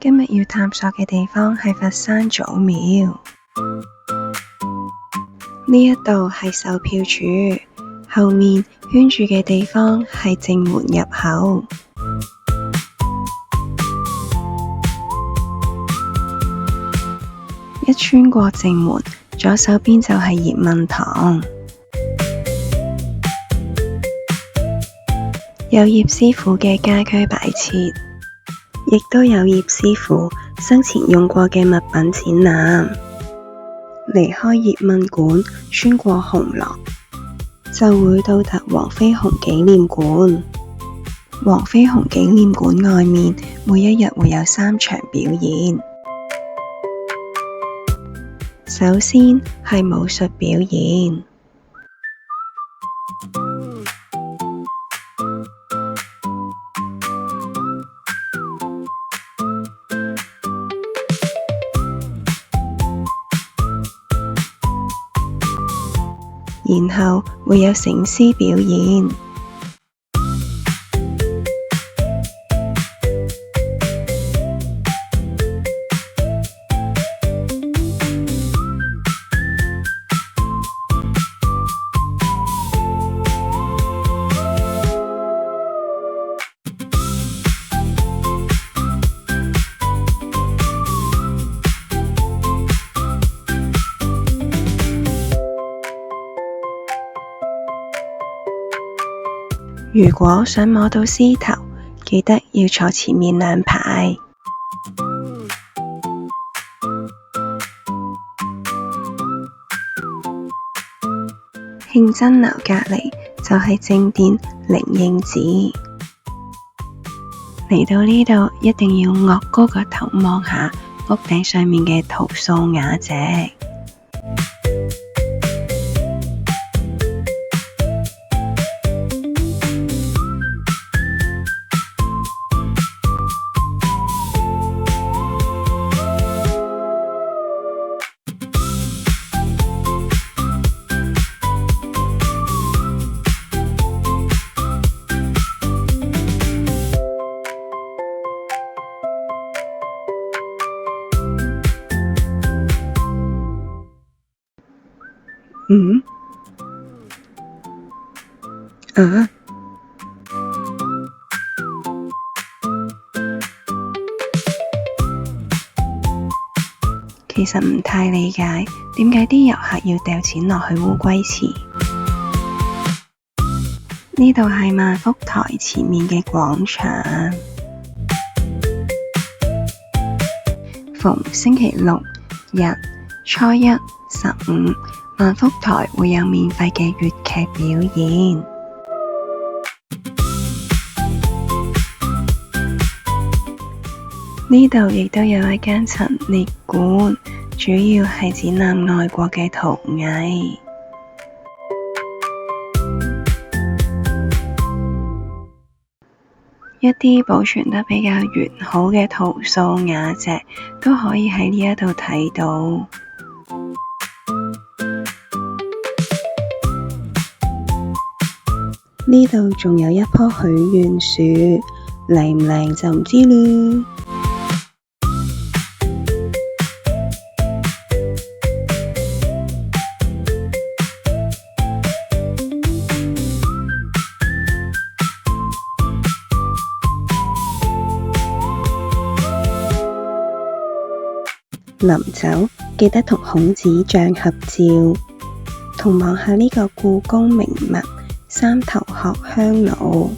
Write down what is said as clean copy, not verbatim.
今日要探索嘅地方係佛山祖廟。呢一度係售票處，後面圈住嘅地方係正門入口。一穿過正門，左手邊就係葉問堂。有葉師傅嘅家居擺設，亦都有葉師傅生前用過嘅物品展覽。離開葉問館，穿過紅廊，就會到達黃飛鴻紀念館。黃飛鴻紀念館外面，每一日會有3場表演。首先係武術表演。然後會有醒獅表演。如果想摸到獅頭，記得要坐前面2排。慶真樓隔離就係正殿靈應寺。嚟到呢度一定要岳高個頭望下屋頂上面嘅陶塑瓦隻。其實唔太理解點解啲遊客要掉錢落去烏龜池。呢度係萬福台前面嘅廣場。逢星期六日、初1、15，萬福台會有免費嘅粵劇表演。呢度亦都有一間陳列館，主要係展覽外國嘅陶藝。一啲保存得比較完好嘅陶塑瓦隻都可以喺呢一度睇到。呢度仲有一棵許願樹，靚唔靚就唔知啦。臨走記得同孔子像合照，同望下呢個故宮名物三頭學香爐。